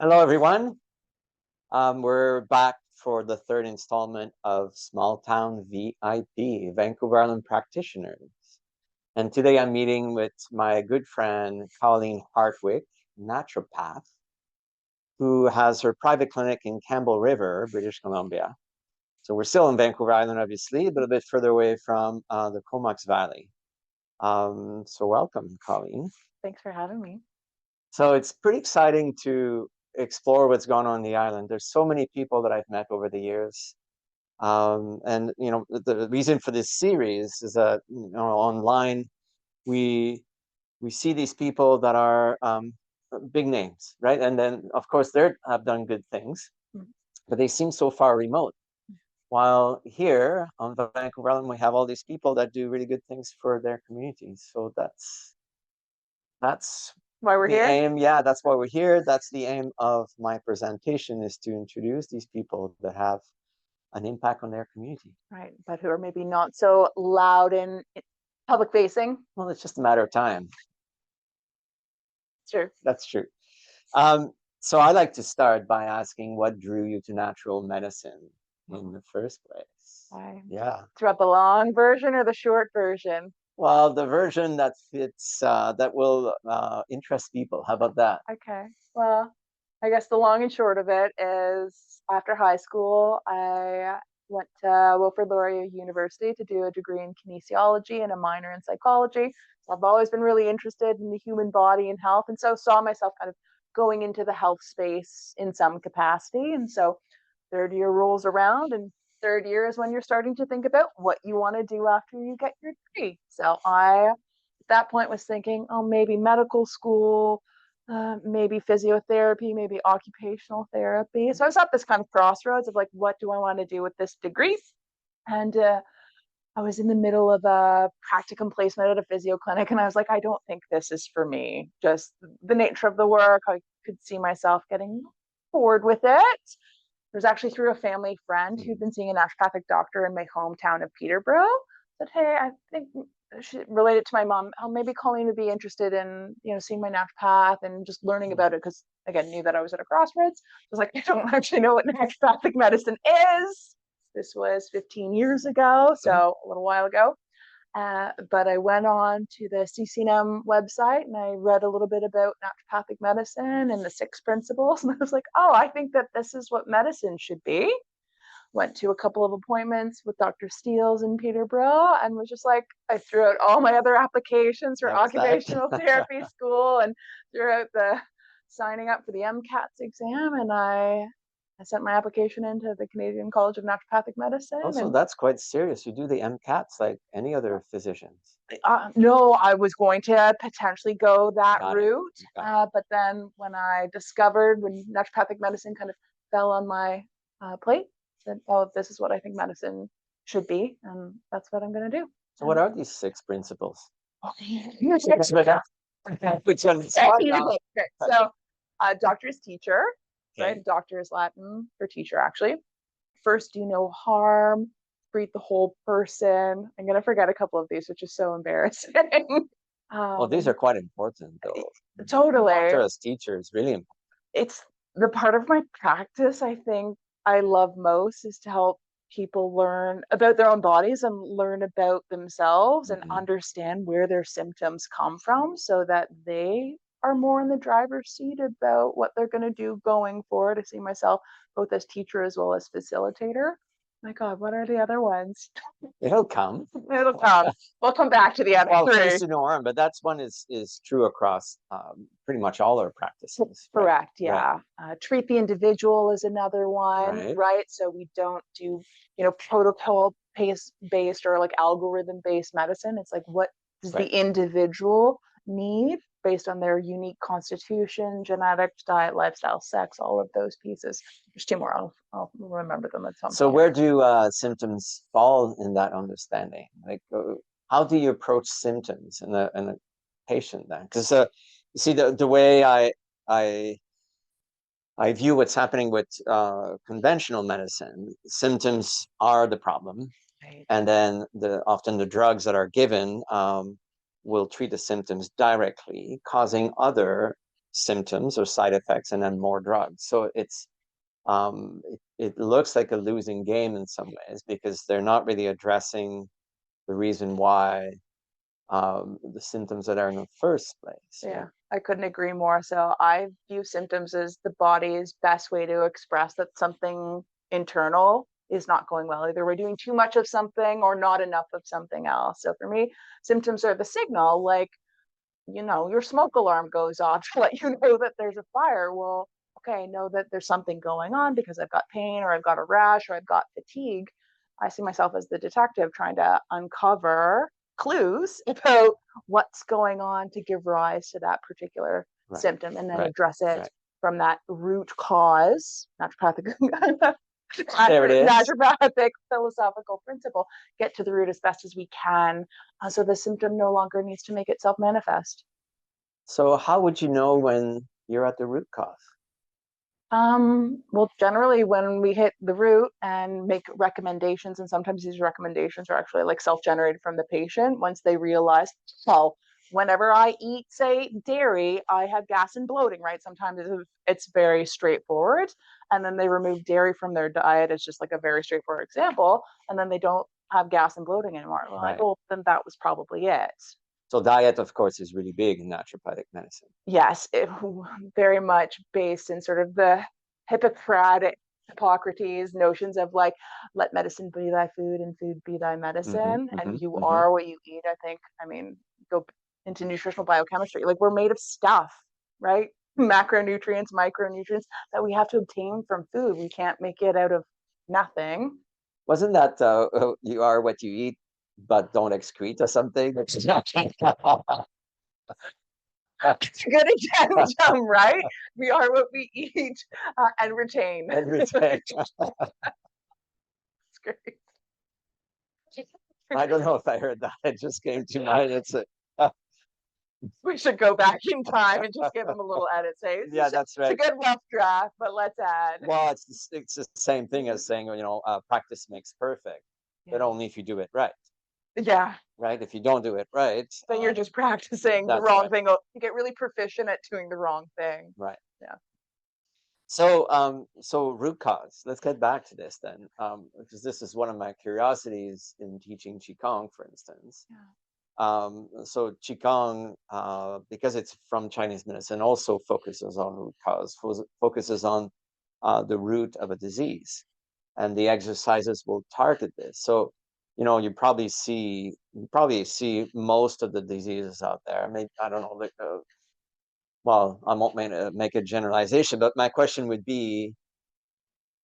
Hello, everyone. We're back for the third installment of Small Town VIP, Vancouver Island Practitioners. And today I'm meeting with my good friend, Colleen Hartwick, naturopath, who has her private clinic in Campbell River, British Columbia. So we're still in Vancouver Island, obviously, but a bit further away from the Comox Valley. So welcome, Colleen. Thanks for having me. So it's pretty exciting to explore what's going on the island. There's so many people that I've met over the years. And the reason for this series is that online we see these people that are big names, right? And then of course they have done good things, but they seem so far remote. While here on Vancouver Island, we have all these people that do really good things for their communities. So that's Why we're here? aim. Yeah, that's why we're here. That's the aim of my presentation, is to introduce these people that have an impact on their community. Right, but who are maybe not so loud and public facing. Well, it's just a matter of time. Sure. That's true. So I like to start by asking, what drew you to natural medicine in the first place? Yeah. Throughout the long version or the short version? Well, the version that fits, that will interest people. How about that? Okay. Well, I guess the long and short of it is, after high school, I went to Wilfrid Laurier University to do a degree in kinesiology and a minor in psychology. So I've always been really interested in the human body and health, and so saw myself kind of going into the health space in some capacity. And so third year rolls around, and third year is when you're starting to think about what you want to do after you get your degree. So I, at that point, was thinking, oh, maybe medical school, maybe physiotherapy, maybe occupational therapy. So I was at this kind of crossroads of like, what do I want to do with this degree? And I was in the middle of a practicum placement at a physio clinic, and I was like, I don't think this is for me. Just the nature of the work, I could see myself getting bored with it. It was actually through a family friend who'd been seeing a naturopathic doctor in my hometown of Peterborough. Said, hey, I think she related to my mom. Oh, maybe Colleen would be interested in, seeing my naturopath and just learning about it, because again, knew that I was at a crossroads. I was like, I don't actually know what naturopathic medicine is. This was 15 years ago, so a little while ago. But I went on to the CCNM website and I read a little bit about naturopathic medicine and the 6 principles. And I was like, oh, I think that this is what medicine should be. Went to a couple of appointments with Dr. Steeles in Peterborough and was just like, I threw out all my other applications for occupational therapy school and threw out the signing up for the MCATS exam. And I sent my application into the Canadian College of Naturopathic Medicine. Oh, so that's quite serious. You do the MCATs like any other physicians? No, I was going to potentially go that route. But then when I discovered, when naturopathic medicine kind of fell on my plate, said, oh, this is what I think medicine should be. And that's what I'm going to do. So what are these 6 principles? So doctor is teacher, right? Doctor is Latin for teacher, actually. First, do no harm, treat the whole person. I'm going to forget a couple of these, which is so embarrassing. Well, these are quite important, though. Totally. Doctor as teacher is really important. It's the part of my practice I think I love most, is to help people learn about their own bodies and learn about themselves and understand where their symptoms come from, so that they are more in the driver's seat about what they're going to do going forward. I see myself both as teacher as well as facilitator. My God, what are the other ones? It'll come. It'll come. We'll come back to the other 3. Face to no harm, but that's one is true across pretty much all our practices. Correct. Right? Yeah. Right. Treat the individual is another one, right? So we don't do, protocol based or like algorithm based medicine. It's like, what does the individual need based on their unique constitution, genetics, diet, lifestyle, sex, all of those pieces. There's 2 more. I'll remember them at some point. So where do symptoms fall in that understanding? Like, how do you approach symptoms in a patient then? Because you see, the way I view what's happening with conventional medicine, symptoms are the problem, and then often the drugs that are given will treat the symptoms directly, causing other symptoms or side effects and then more drugs. So it looks like a losing game in some ways because they're not really addressing the reason why the symptoms that are in the first place. Yeah, I couldn't agree more. So I view symptoms as the body's best way to express that something internal is not going well. Either we're doing too much of something or not enough of something else. So for me, symptoms are the signal, like, your smoke alarm goes off to let you know that there's a fire. Well, okay, I know that there's something going on because I've got pain or I've got a rash or I've got fatigue. I see myself as the detective trying to uncover clues about what's going on to give rise to that particular Right, symptom and then right, address it right. from that root cause, naturopathic, There it is. naturopathic philosophical principle, get to the root as best as we can, so the symptom no longer needs to make itself manifest. So how would you know when you're at the root cause? Well, generally when we hit the root and make recommendations, and sometimes these recommendations are actually like self-generated from the patient once they realize, well, whenever I eat, say, dairy, I have gas and bloating, right? Sometimes it's very straightforward. And then they remove dairy from their diet. It's just like a very straightforward example. And then they don't have gas and bloating anymore. Well, like, Right. oh, then that was probably it. So diet, of course, is really big in naturopathic medicine. Yes, very much based in sort of the Hippocrates notions of like, let medicine be thy food and food be thy medicine, and you are what you eat. I think, I mean, go into nutritional biochemistry, like we're made of stuff, right? Macronutrients, micronutrients that we have to obtain from food. We can't make it out of nothing. Wasn't that you are what you eat, but don't excrete or something? It's a good example, right? We are what we eat and retain. And retain. It's great. I don't know if I heard that. It just came to mind. It's a, We should go back in time and just give them a little edit. Say, yeah, that's right. It's a good rough draft, but let's add. Well, it's the same thing as saying, practice makes perfect, but Yeah. only if you do it right. Yeah. Right? If you don't do it right, Then you're just practicing the that's wrong right. thing. You get really proficient at doing the wrong thing. Right. Yeah. So root cause. Let's get back to this then, because this is one of my curiosities in teaching Qigong, for instance. Yeah. So Qigong, because it's from Chinese medicine, also focuses on root cause, focuses on the root of a disease, and the exercises will target this. So, you probably see most of the diseases out there. Maybe I don't know, like, well, I won't make a generalization, but my question would be,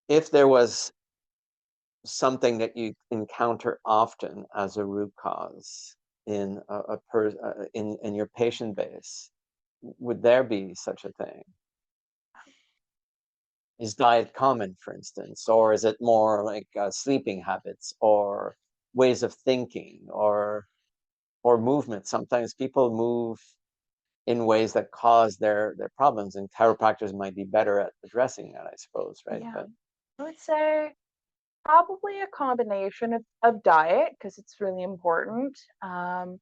if there was something that you encounter often as a root cause in in your patient base, would there be such a thing? Is diet common, for instance, or is it more like sleeping habits or ways of thinking or movement? Sometimes people move in ways that cause their problems, and chiropractors might be better at addressing that, I suppose, right? Yeah. But I would say probably a combination of diet, because it's really important, and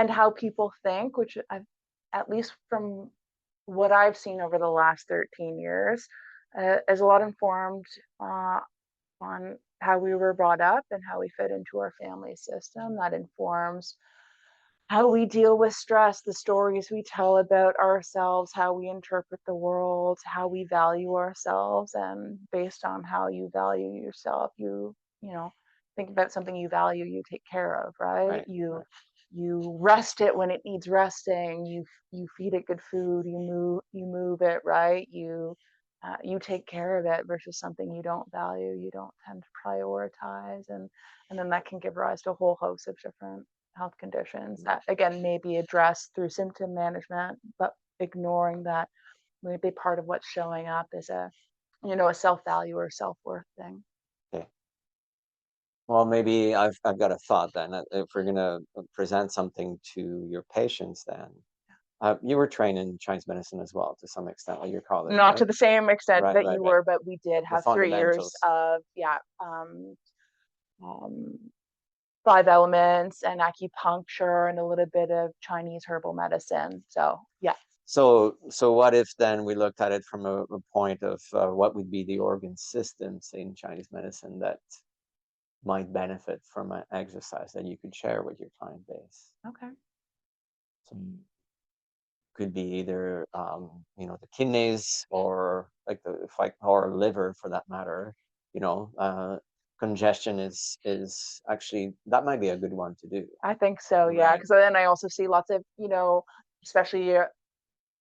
how people think, which I've, at least from what I've seen over the last 13 years, is a lot informed on how we were brought up and how we fit into our family system. That informs how we deal with stress, the stories we tell about ourselves, how we interpret the world, how we value ourselves. And based on how you value yourself, you know, think about something you value, you take care of, right? right, You right. you rest it when it needs resting. You feed it good food. You move it, right? You take care of it versus something you don't value, you don't tend to prioritize, and then that can give rise to a whole host of different health conditions that again may be addressed through symptom management, but ignoring that maybe part of what's showing up is a self-value or self-worth thing. Okay. Well, maybe I've got a thought then. If we're gonna present something to your patients, then you were trained in Chinese medicine as well, to some extent, like your college, Not to right? the same extent Right, that right, you right. were, but we did The have 3 years fundamentals. of um, 5 elements and acupuncture and a little bit of Chinese herbal medicine. So yeah. So what if then we looked at it from a point of what would be the organ systems in Chinese medicine that might benefit from an exercise that you could share with your client base? Okay. So could be either the kidneys or like or liver for that matter. Congestion is actually, that might be a good one to do. I think so, yeah. Right. Because then I also see lots of, especially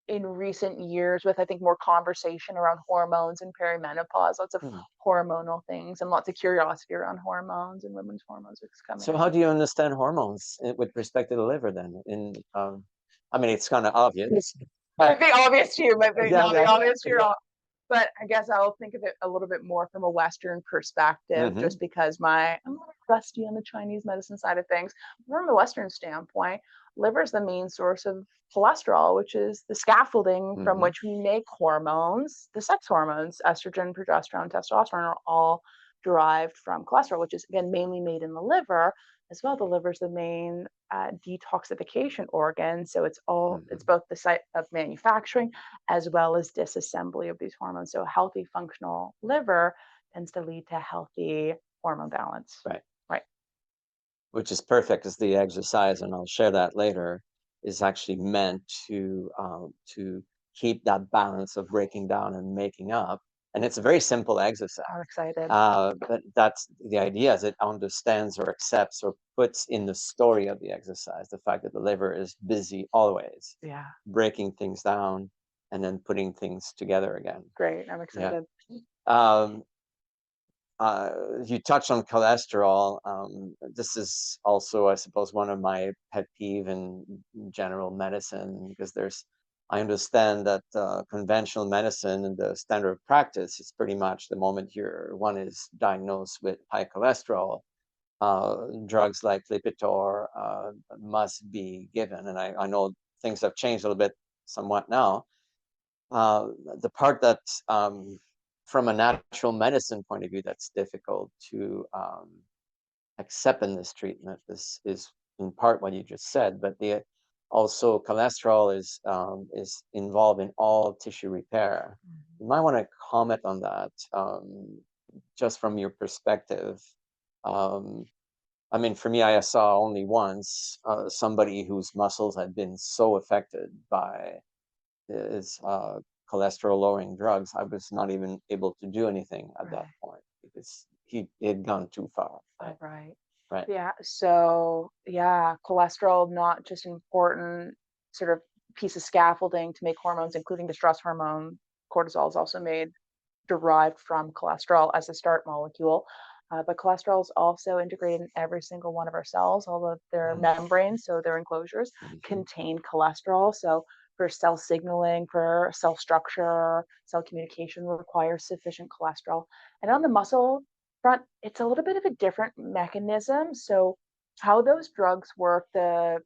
in recent years with I think more conversation around hormones and perimenopause, lots of Hmm. hormonal things and lots of curiosity around hormones and women's hormones is coming So how out. do you understand hormones with respect to the liver then? I mean, it's kind of obvious. Might be obvious to you, might be Yeah, not be yeah. obvious to you. But I guess I'll think of it a little bit more from a Western perspective, Hmm. just because I'm a little rusty on the Chinese medicine side of things. From a Western standpoint, liver is the main source of cholesterol, which is the scaffolding from Hmm. which we make hormones. The sex hormones, estrogen, progesterone, testosterone, are all derived from cholesterol, which is again mainly made in the liver. As well, the liver is the main detoxification organ, so it's Hmm. both the site of manufacturing as well as disassembly of these hormones. So a healthy functional liver tends to lead to healthy hormone balance. Right. Right. Which is perfect, because the exercise, and I'll share that later, is actually meant to keep that balance of breaking down and making up. And it's a very simple exercise. I'm excited. But that's the idea, is it understands or accepts or puts in the story of the exercise the fact that the liver is busy always Yeah. breaking things down and then putting things together again. Great. I'm Yeah. excited. Um, you touched on cholesterol. This is also, I suppose, one of my pet peeve in general medicine, because I understand that conventional medicine and the standard of practice is pretty much the moment one is diagnosed with high cholesterol, drugs like Lipitor must be given. And I know things have changed a little bit somewhat now. Uh, the part that, from a natural medicine point of view, that's difficult to accept in this treatment is in part what you just said, but the also cholesterol is involved in all tissue repair. You might want to comment on that, just from your perspective. Um, I mean, for me, I saw only once somebody whose muscles had been so affected by is cholesterol lowering drugs. I was not even able to do anything at that Right. point because he had gone too far. Oh, right. Right. Yeah. So, yeah, cholesterol, not just an important sort of piece of scaffolding to make hormones, including the stress hormone. Cortisol is also made derived from cholesterol as a start molecule. But cholesterol is also integrated in every single one of our cells. All of their membranes, so their enclosures, Mm-hmm. contain cholesterol. So for cell signaling, for cell structure, cell communication requires sufficient cholesterol. And on the muscle front, it's a little bit of a different mechanism. So how those drugs work, the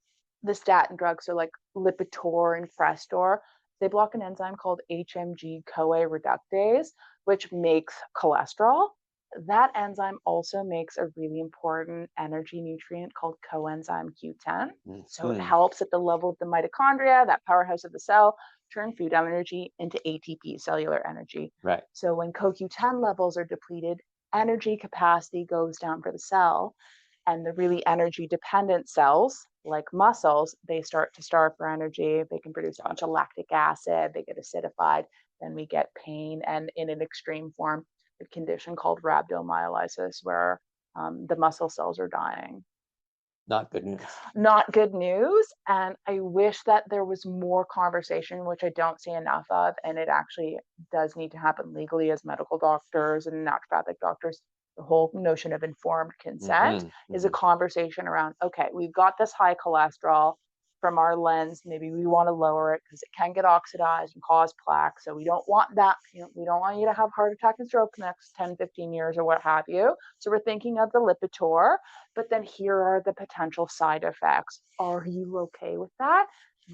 statin drugs, so like Lipitor and Crestor, they block an enzyme called HMG CoA reductase, which makes cholesterol. That enzyme also makes a really important energy nutrient called coenzyme Q10. So it Mm-hmm. helps at the level of the mitochondria, that powerhouse of the cell, turn food energy into ATP, cellular energy. Right. So when CoQ10 levels are depleted, energy capacity goes down for the cell. And the really energy dependent cells, like muscles, they start to starve for energy. They can produce a bunch of lactic acid, they get acidified, then we get pain. And in an extreme form, a condition called rhabdomyolysis, where the muscle cells are dying. Not good news. Not good news. And I wish that there was more conversation, which I don't see enough of. And it actually does need to happen legally as medical doctors and naturopathic doctors. The whole notion of informed consent Mm-hmm. is a Mm-hmm. conversation around, okay, we've got this high cholesterol from our lens. Maybe we want to lower it because it can get oxidized and cause plaque. So we don't want that. We don't want you to have heart attack and stroke the next 10, 15 years or what have you. So we're thinking of the Lipitor, but then here are the potential side effects. Are you okay with that?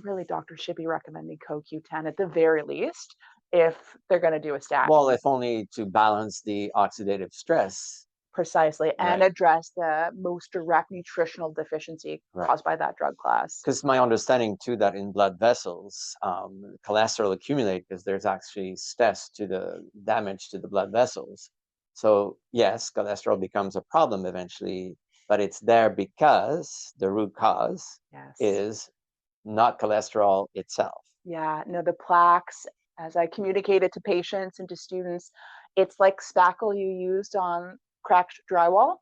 Really, doctors should be recommending CoQ10 at the very least if they're going to do a statin. Well, if only to balance the oxidative stress Precisely, and Right. address the most direct nutritional deficiency Right. caused by that drug class. Because my understanding too that in blood vessels, cholesterol accumulate because there's actually stress to the damage to the blood vessels. So yes, cholesterol becomes a problem eventually, but it's there because the root cause Yes. is not cholesterol itself. Yeah, no, the plaques, as I communicated to patients and to students, it's like spackle you used on cracked drywall,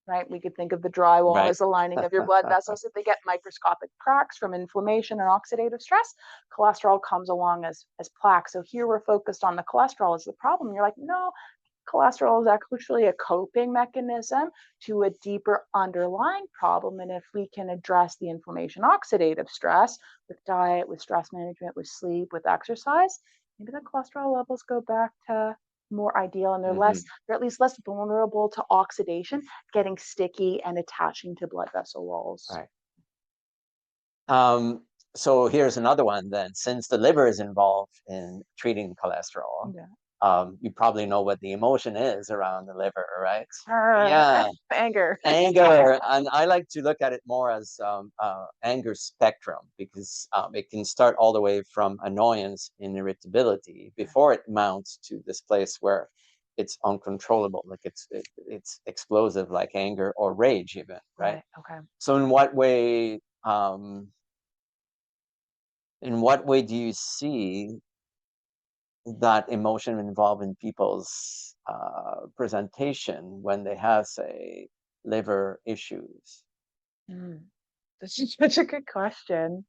right? We could think of the drywall Right. as the lining of your blood vessels. If they get microscopic cracks from inflammation and oxidative stress, cholesterol comes along as plaque. So here we're focused on the cholesterol as the problem. You're like, no, cholesterol is actually a coping mechanism to a deeper underlying problem. And if we can address the inflammation, oxidative stress with diet, with stress management, with sleep, with exercise, maybe the cholesterol levels go back to more ideal and Hmm. they're at least less vulnerable to oxidation, getting sticky and attaching to blood vessel walls. Right. Um, so here's another one then. Since the liver is involved in treating cholesterol, Yeah. you probably know what the emotion is around the liver, right? Arr, Yeah, anger. anger. And I like to look at it more as anger spectrum because it can start all the way from annoyance and irritability before it mounts to this place where it's uncontrollable, like it's explosive, like anger or rage, even, right? Right. Okay. So, in what way do you see that emotion involved in people's presentation when they have, say, liver issues? Mm, this is such a good question.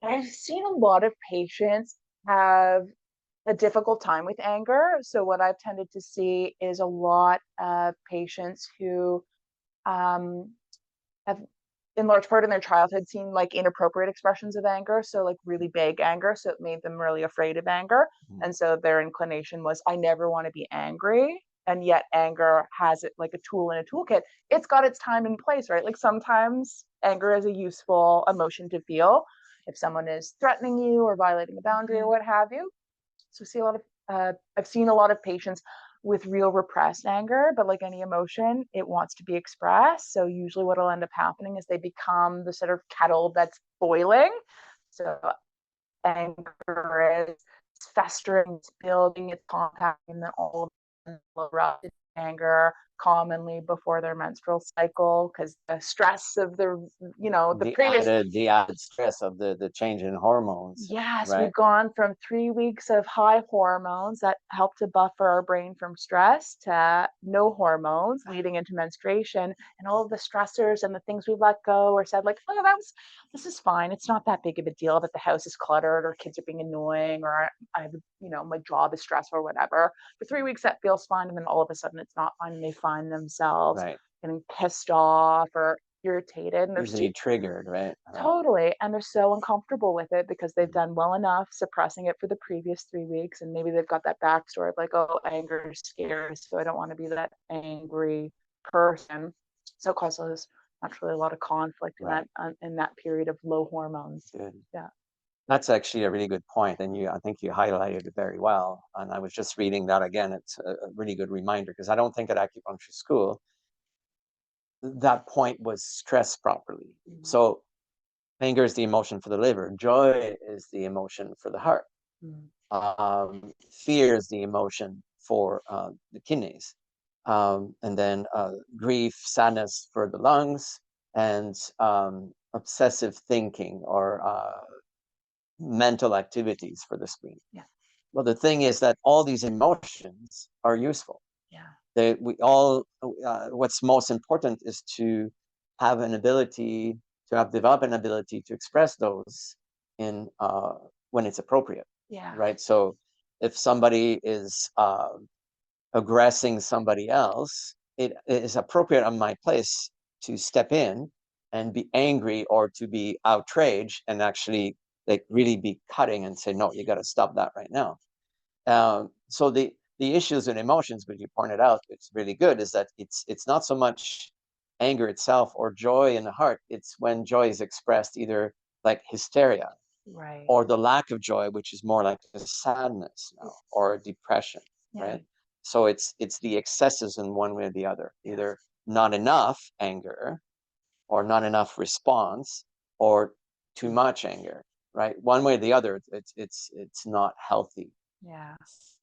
I've seen a lot of patients have a difficult time with anger. So what I've tended to see is a lot of patients who um, have, in large part in their childhood, seen like inappropriate expressions of anger. So like really big anger. So it made them really afraid of anger. Mhm. And so their inclination was, I never want to be angry. And yet anger has it like a tool in a toolkit. It's got its time and place, right? Like sometimes anger is a useful emotion to feel if someone is threatening you or violating a boundary or what have you. So see a lot of I've seen a lot of patients with real repressed anger, but like any emotion, it wants to be expressed. So usually what'll end up happening is they become the sort of kettle that's boiling. So anger is festering, it's building, it's compacting, and then all of them will erupt in anger commonly before their menstrual cycle because the stress of the previous. The added stress of the change in hormones, Yes, right? we've gone from 3 weeks of high hormones that help to buffer our brain from stress to no hormones leading into menstruation and all of the stressors and the things we've let go or said like, oh, this is fine. It's not that big of a deal that the house is cluttered or kids are being annoying or my job is stressful or whatever. For 3 weeks that feels fine. And then all of a sudden it's not fine and they find themselves Right. getting pissed off or irritated and they're Easily triggered, right? totally. And they're so uncomfortable with it because they've done well enough suppressing it for the previous 3 weeks. And maybe they've got that backstory of like, oh, anger is scary. So I don't want to be that angry person. So it causes naturally a lot of conflict Right. in that period of low hormones. Good. Yeah. That's actually a really good point, and I think you highlighted it very well. And I was just reading that again. It's a really good reminder because I don't think at acupuncture school that point was stressed properly. Mm-hmm. So anger is the emotion for the liver. Joy is the emotion for the heart. Fear is the emotion for the kidneys. And then grief, sadness for the lungs, and obsessive thinking or mental activities for the spleen. Yeah. Well, the thing is that all these emotions are useful. Yeah. What's most important is to have an ability to have develop an ability to express those in when it's appropriate, Yeah. right? So if somebody is aggressing somebody else, it is appropriate on my place to step in and be angry or to be outraged and actually like really be cutting and say, no, you got to stop that right now. So the issues and emotions, which you pointed out, it's really good, is that it's not so much anger itself or joy in the heart. It's when joy is expressed either like hysteria Right. or the lack of joy, which is more like a sadness now or a depression, Yeah. right? So it's the excesses in one way or the other, either not enough anger or not enough response or too much anger, right? One way or the other, it's not healthy. Yeah.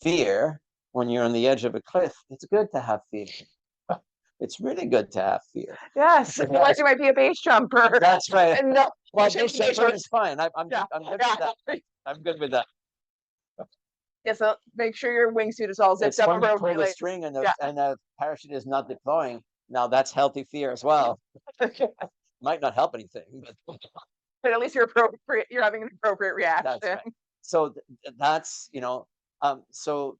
Fear, when you're on the edge of a cliff, it's good to have fear. It's really good to have fear. Yes, otherwise you might be a base jumper. That's right. And no, Well, base jumper is fine. I'm yeah. good with that. I'm good with that. Yeah, so make sure your wingsuit is all zipped It's up when you pull the appropriately. string and Yeah. the parachute is not deploying. Now that's healthy fear as well. Might not help anything, but But at least you're appropriate. You're having an appropriate reaction. that's right. So that's, so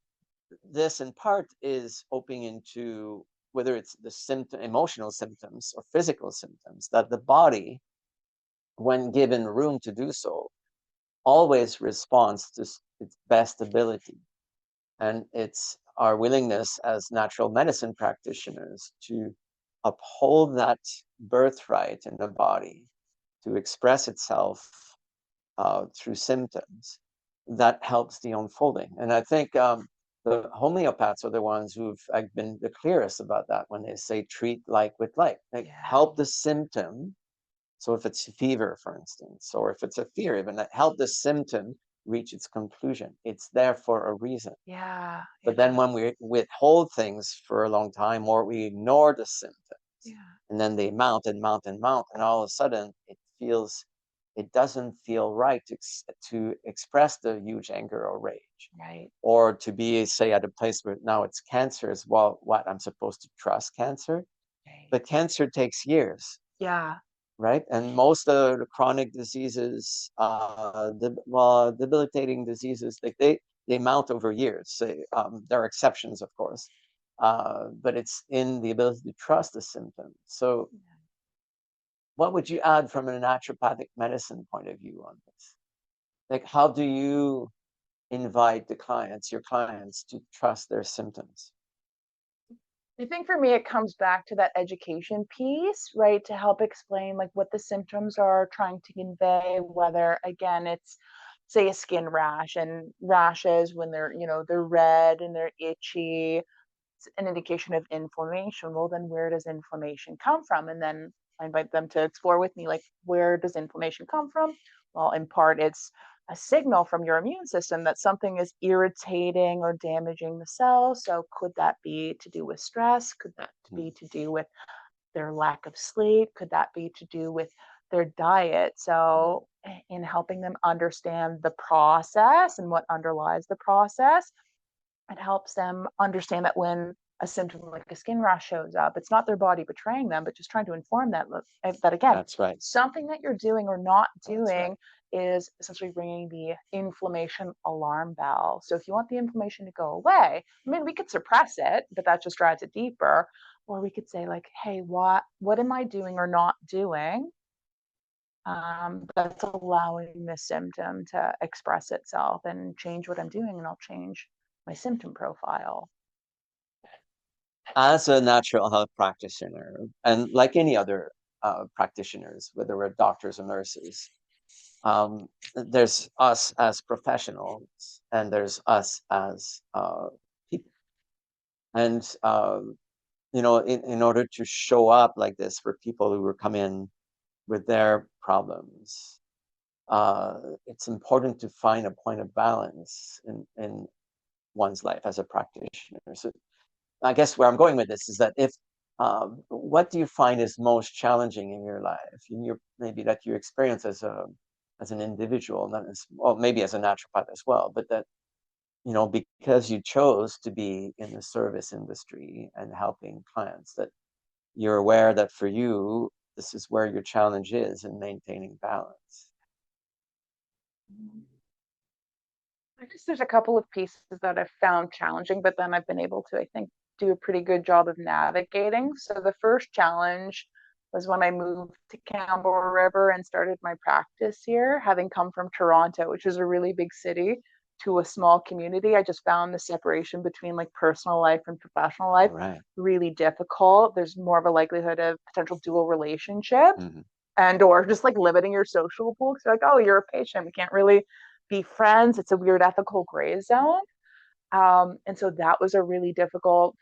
this in part is opening into whether it's the emotional symptoms or physical symptoms, that the body, when given room to do so, always responds to its best ability. And it's our willingness as natural medicine practitioners to uphold that birthright in the body to express itself through symptoms that helps the unfolding. And I think the homeopaths are the ones who've been the clearest about that when they say treat like with like. Like help the symptom. So if it's fever, for instance, or if it's a fear, even help the symptom reach its conclusion. It's there for a reason. Yeah. But then when we withhold things for a long time or we ignore the symptoms, and then they mount and mount and mount, and all of a sudden it doesn't feel right to express the huge anger or rage. Right. Or to be, say, at a place where now it's cancer as well. What, I'm supposed to trust cancer? Right. But cancer takes years. Yeah. Right. And most of the chronic diseases, debilitating diseases, they mount over years. There are exceptions, of course, but it's in the ability to trust the symptom. So what would you add from a naturopathic medicine point of view on this? Like, how do you invite your clients to trust their symptoms? I think for me, it comes back to that education piece, right? To help explain like what the symptoms are trying to convey, whether again, it's say a skin rash, and rashes when they're red and they're itchy, it's an indication of inflammation. Well, then where does inflammation come from? And then I invite them to explore with me, like, where does inflammation come from? Well, in part, it's a signal from your immune system that something is irritating or damaging the cells. So could that be to do with stress? Could that be to do with their lack of sleep? Could that be to do with their diet? So in helping them understand the process and what underlies the process, it helps them understand that when a symptom like a skin rash shows up, it's not their body betraying them, but just trying to inform that again, that's right, something that you're doing or not doing is essentially ringing the inflammation alarm bell. So if you want the inflammation to go away, I mean, we could suppress it, but that just drives it deeper. Or we could say like, hey, what am I doing or not doing that's allowing this symptom to express itself, and change what I'm doing, and I'll change my symptom profile. As a natural health practitioner, and like any other practitioners, whether we're doctors or nurses, there's us as professionals and there's us as people. And, in order to show up like this for people who come in with their problems, it's important to find a point of balance in one's life as a practitioner. So I guess where I'm going with this is that what do you find is most challenging in your life, maybe that you experience as an individual, not as well, maybe as a naturopath as well, but that because you chose to be in the service industry and helping clients, that you're aware that for you this is where your challenge is in maintaining balance. I guess there's a couple of pieces that I've found challenging, but then I've been able to, I think, do a pretty good job of navigating. So the first challenge was when I moved to Campbell River and started my practice here, having come from Toronto, which is a really big city, to a small community. I just found the separation between like personal life and professional life really difficult. There's more of a likelihood of potential dual relationship and or just like limiting your social pool. So like, oh, you're a patient, we can't really be friends. It's a weird ethical gray zone. And so that was a really difficult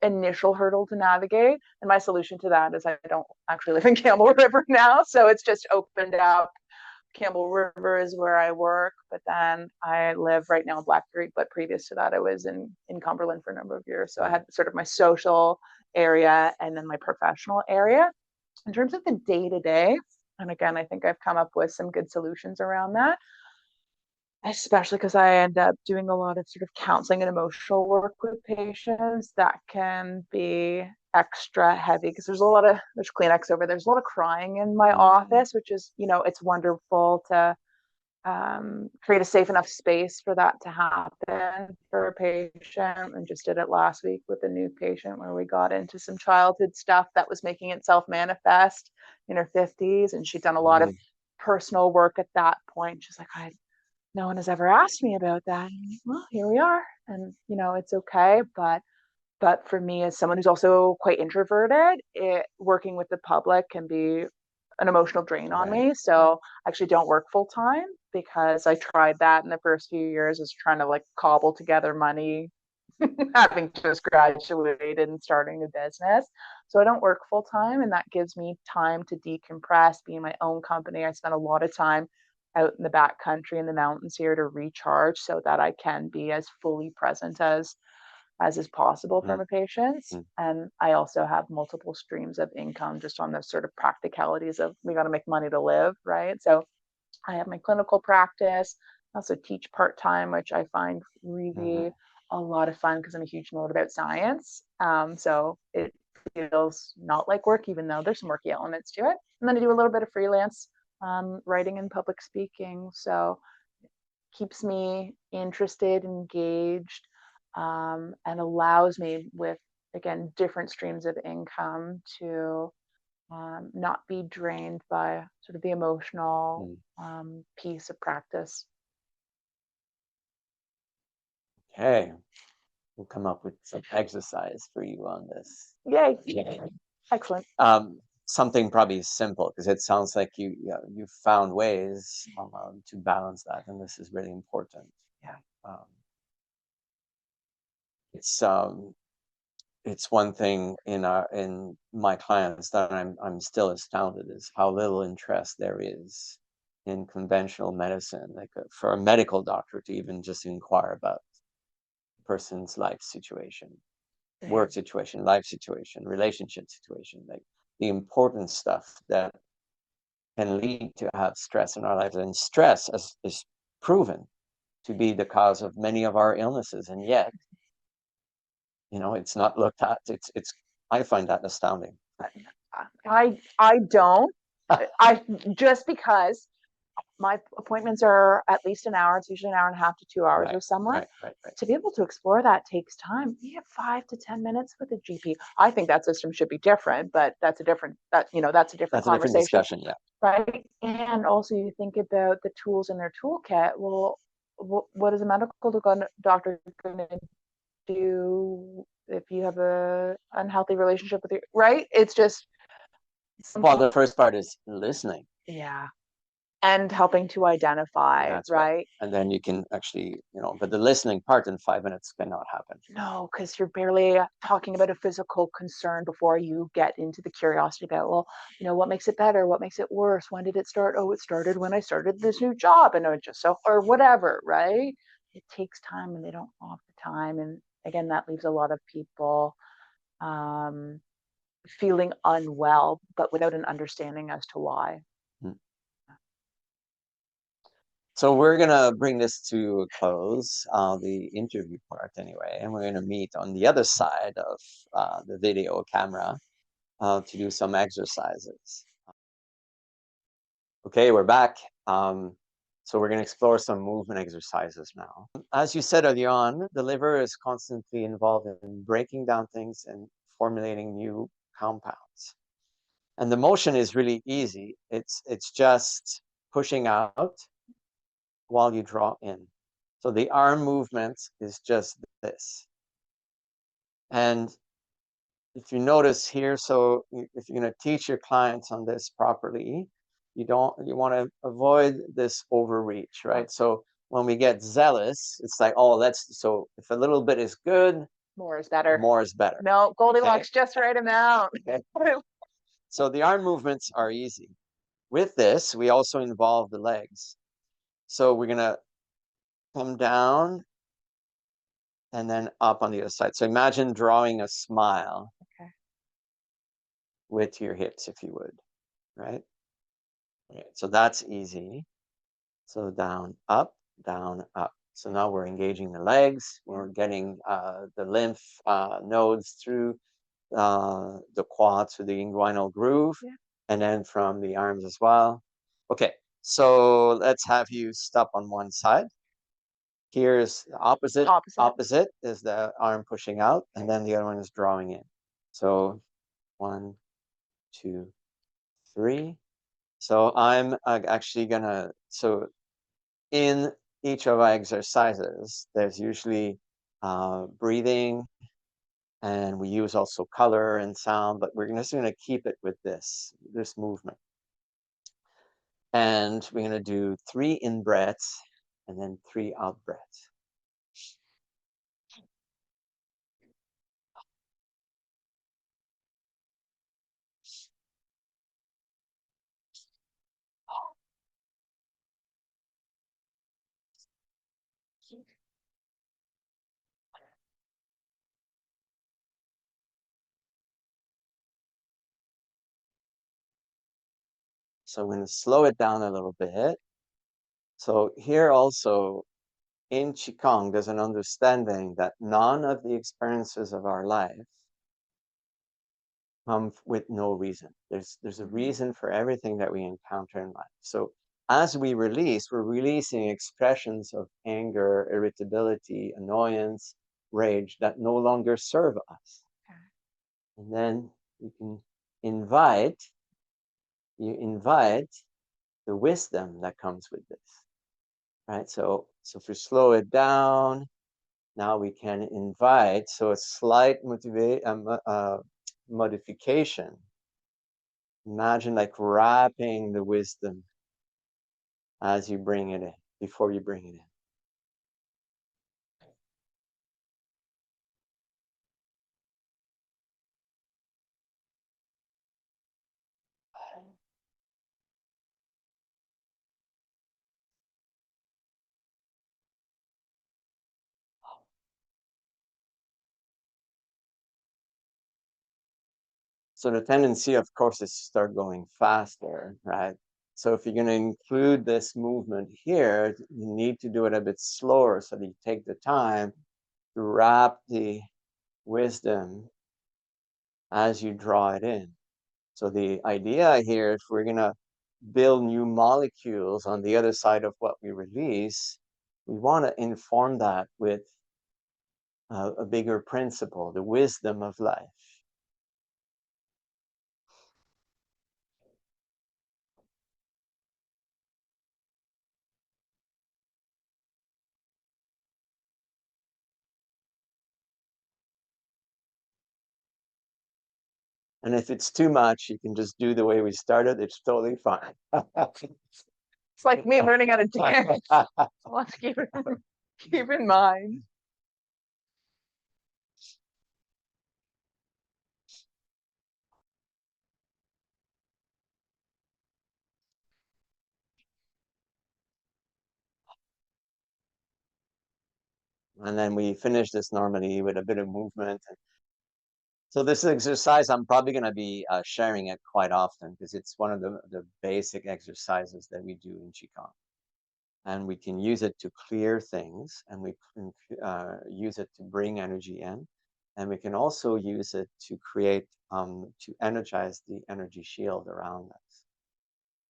initial hurdle to navigate. And my solution to that is I don't actually live in Campbell River now. So it's just opened up. Campbell River is where I work, but then I live right now in Black Creek. But previous to that, I was in Cumberland for a number of years. So I had sort of my social area and then my professional area. In terms of the day to day, and again, I think I've come up with some good solutions around that, especially because I end up doing a lot of sort of counseling and emotional work with patients that can be extra heavy because there's Kleenex over there's a lot of crying in my office, which is, it's wonderful to create a safe enough space for that to happen for a patient. And just did it last week with a new patient where we got into some childhood stuff that was making itself manifest in her 50s, and she'd done a lot of personal work at that point. She's like, no one has ever asked me about that. And well, here we are. And, it's okay. But for me, as someone who's also quite introverted, working with the public can be an emotional drain on me. So I actually don't work full time because I tried that in the first few years, is trying to like cobble together money, having just graduated and starting a business. So I don't work full time, and that gives me time to decompress, be in my own company. I spend a lot of time out in the back country in the mountains here to recharge so that I can be as fully present as is possible for my patients. And I also have multiple streams of income just on the sort of practicalities of we got to make money to live, right? So I have my clinical practice. I also teach part-time, which I find really a lot of fun because I'm a huge nerd about science. So it feels not like work, even though there's some worky elements to it. And then I do a little bit of freelance writing and public speaking. So it keeps me interested, engaged, and allows me with, again, different streams of income to not be drained by sort of the emotional piece of practice. Okay, we'll come up with some exercise for you on this. Yay! Excellent. Something probably simple, because it sounds like you found ways to balance that, and this is really important. Yeah. It's one thing in my clients that I'm still astounded is how little interest there is in conventional medicine, like for a medical doctor to even just inquire about a person's life situation, work situation, life situation, relationship situation, like the important stuff that can lead to have stress in our lives. And stress is proven to be the cause of many of our illnesses, and yet it's not looked at. It's I find that astounding. I don't. I just because my appointments are at least an hour. It's usually an hour and a half to 2 hours with someone. Right. To be able to explore that takes time. We have 5 to 10 minutes with a GP. I think that system should be different, but that's a different conversation. Discussion, yeah. Right. And also you think about the tools in their toolkit. Well, what is a medical doctor going to do if you have a unhealthy relationship with your, right? It's just, well, the first part is listening. Yeah. And helping to identify, right? And then you can actually, but the listening part in 5 minutes cannot happen. No, because you're barely talking about a physical concern before you get into the curiosity about, well, what makes it better? What makes it worse? When did it start? Oh, it started when I started this new job, and it just or whatever, right? It takes time, and they don't have the time. And again, that leaves a lot of people feeling unwell, but without an understanding as to why. So we're going to bring this to a close, the interview part anyway, and we're going to meet on the other side of the video camera to do some exercises. Okay, we're back. So we're going to explore some movement exercises now. As you said earlier on, the liver is constantly involved in breaking down things and formulating new compounds. And the motion is really easy. It's just pushing out while you draw in. So the arm movement is just this. And if you notice here, so if you're going to teach your clients on this properly, you want to avoid this overreach, right? So when we get zealous, it's like, oh, so if a little bit is good, more is better. More is better. No, Goldilocks, just right amount. Okay. So the arm movements are easy. With this, we also involve the legs. So we're going to come down and then up on the other side. So imagine drawing a smile with your hips, if you would, right? So that's easy. So down, up, down, up. So now we're engaging the legs. We're getting the lymph nodes through the quad to the inguinal groove, and then from the arms as well. Okay, so let's have you stop on one side. Here's the opposite. Opposite is the arm pushing out, and then the other one is drawing in. So 1, 2, 3. So I'm actually gonna, so in each of our exercises, there's usually breathing, and we use also color and sound, but we're just gonna keep it with this movement. And we're gonna do 3 in breaths and then 3 out breaths. So I'm going to slow it down a little bit. So here also in Qigong, there's an understanding that none of the experiences of our life come with no reason. There's a reason for everything that we encounter in life. So as we release, we're releasing expressions of anger, irritability, annoyance, rage that no longer serve us. And then you can invite the wisdom that comes with this, right? So if we slow it down, now we can invite, so a slight modification. Imagine like wrapping the wisdom as you bring it in, before you bring it in. So the tendency, of course, is to start going faster, right? So if you're going to include this movement here, you need to do it a bit slower so that you take the time to wrap the wisdom as you draw it in. So the idea here, if we're going to build new molecules on the other side of what we release, we want to inform that with a bigger principle, the wisdom of life. And if it's too much, you can just do the way we started. It's totally fine. It's like me learning how to dance. Let's keep in mind. And then we finish this normally with a bit of movement. So this exercise, I'm probably going to be sharing it quite often because it's one of the basic exercises that we do in Qigong. And we can use it to clear things, and we can use it to bring energy in. And we can also use it to create, to energize the energy shield around us.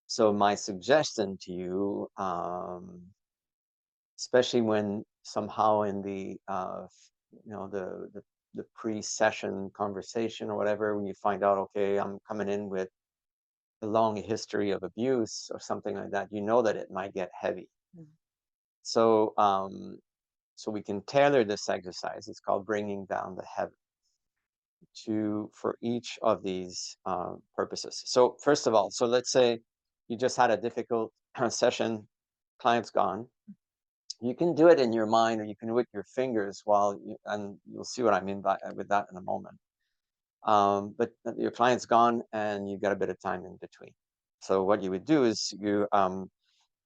So my suggestion to you, especially when somehow in the, the pre-session conversation or whatever, when you find out, okay, I'm coming in with a long history of abuse or something like that, you know that it might get heavy. So, so we can tailor this exercise. It's called bringing down the heavens for each of these purposes. So first of all, so let's say you just had a difficult session, client's gone. You can do it in your mind, or you can do it with your fingers and you'll see what I mean by with that in a moment. But your client's gone and you've got a bit of time in between. So what you would do is you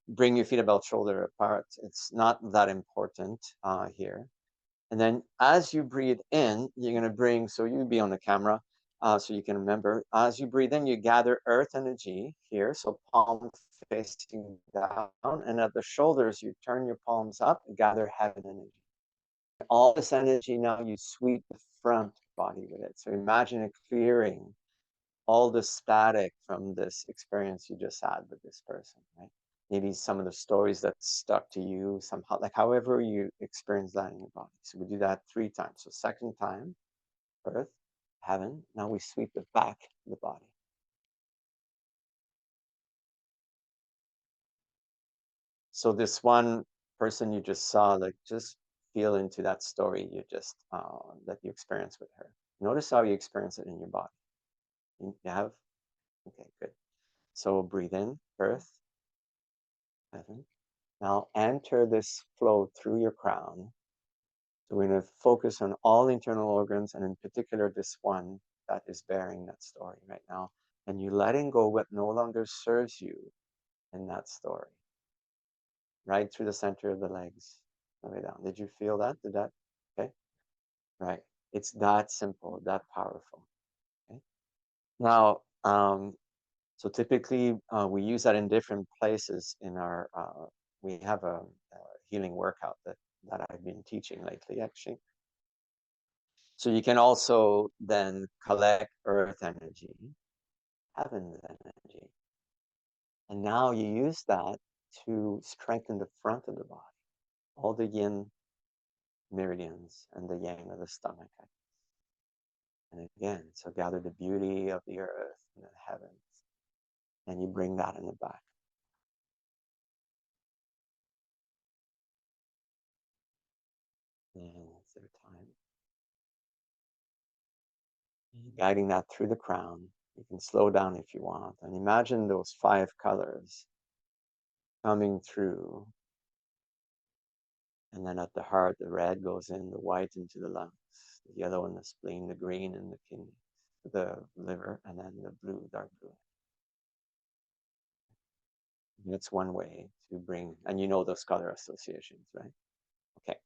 bring your feet about shoulder apart. It's not that important here. And then as you breathe in, you're going to bring, so you'd be on the camera, so you can remember. As you breathe in, you gather earth energy here, so palm facing down. And at the shoulders, you turn your palms up and gather heaven energy. All this energy now, you sweep the front body with it. So imagine it clearing all the static from this experience you just had with this person, right? Maybe some of the stories that stuck to you somehow, like however you experience that in your body. So we do that 3 times. So second time, earth, heaven. Now we sweep it back to the body. So this one person you just saw, like just feel into that story you just that you experienced with her. Notice how you experience it in your body. You have? Okay, good. So breathe in, earth, heaven. Now enter this flow through your crown. So we're going to focus on all internal organs, and in particular this one that is bearing that story right now. And you're letting go what no longer serves you in that story. Right through the center of the legs, all the way down. Did you feel that? Did that? Okay. Right. It's that simple, that powerful. Okay. Now, so typically we use that in different places in our, we have a healing workout that I've been teaching lately, actually. So you can also then collect earth energy, heaven's energy. And now you use that to strengthen the front of the body, all the yin meridians and the yang of the stomach. And again, so gather the beauty of the earth and the heavens, and you bring that in the back. And third time. Guiding that through the crown. You can slow down if you want. And imagine those 5 colors coming through. And then at the heart, the red goes in, the white into the lungs, the yellow in the spleen, the green in the kidney, the liver, and then the blue, dark blue. And that's one way to bring, and you know those color associations, right? Okay,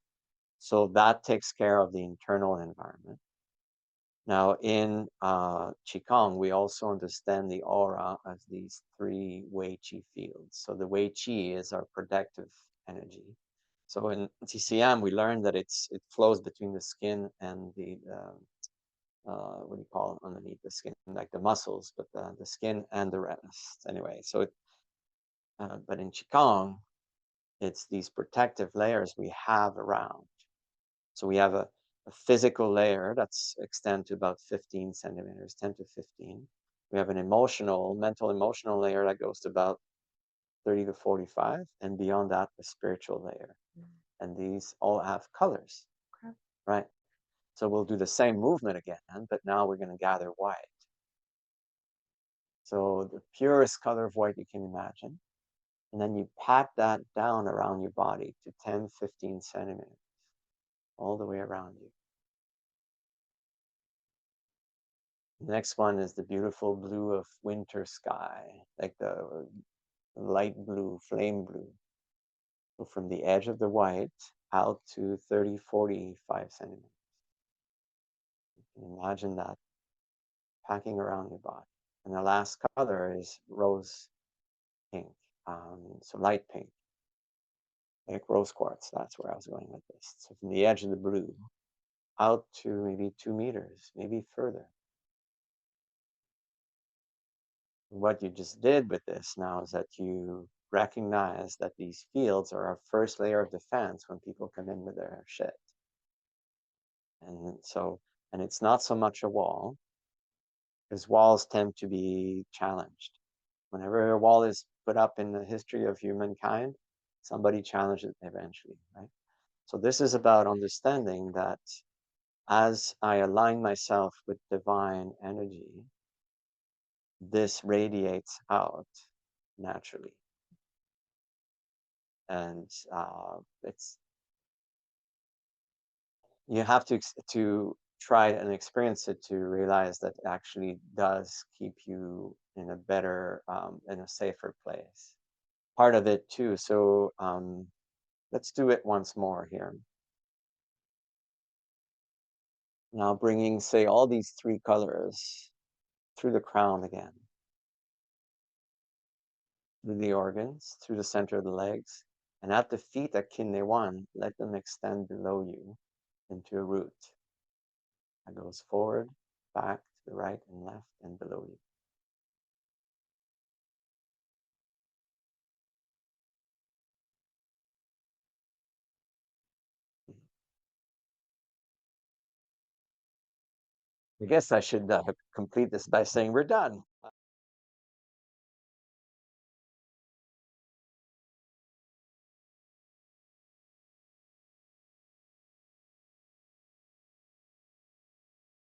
so that takes care of the internal environment. Now in Qigong, we also understand the aura as these 3 Wei Qi fields. So the Wei Qi is our protective energy. So in TCM, we learned that it flows between the skin and the, what do you call it, underneath the skin, like the muscles, but the skin and the rest. Anyway, so but in Qigong, it's these protective layers we have around. So we have a physical layer that's extend to about 15 centimeters, 10 to 15. We have an mental emotional layer that goes to about 30 to 45, and beyond that, the spiritual layer. And these all have colors, okay, right? So we'll do the same movement again, but now we're going to gather white. So the purest color of white you can imagine. And then you pat that down around your body to 10, 15 centimeters, all the way around you. The next one is the beautiful blue of winter sky, like the light blue, flame blue. So from the edge of the white out to 30, 45 centimeters. You can imagine that packing around your body. And the last color is rose pink, so light pink, like rose quartz. That's where I was going with this. So from the edge of the blue out to maybe 2 meters, maybe further. What you just did with this now is that you recognize that these fields are our first layer of defense when people come in with their shit. And so, and it's not so much a wall, because walls tend to be challenged. Whenever a wall is put up in the history of humankind, somebody challenged it eventually, right? So this is about understanding that as I align myself with divine energy, this radiates out naturally. And it's you have to try and experience it to realize that it actually does keep you in a better, in a safer place. Part of it too. So let's do it once more here. Now bringing, say, all these three colors through the crown again, through the organs, through the center of the legs, and at the feet at Kidney 1, let them extend below you into a root that goes forward, back, to the right and left, and below you. I guess I should complete this by saying we're done.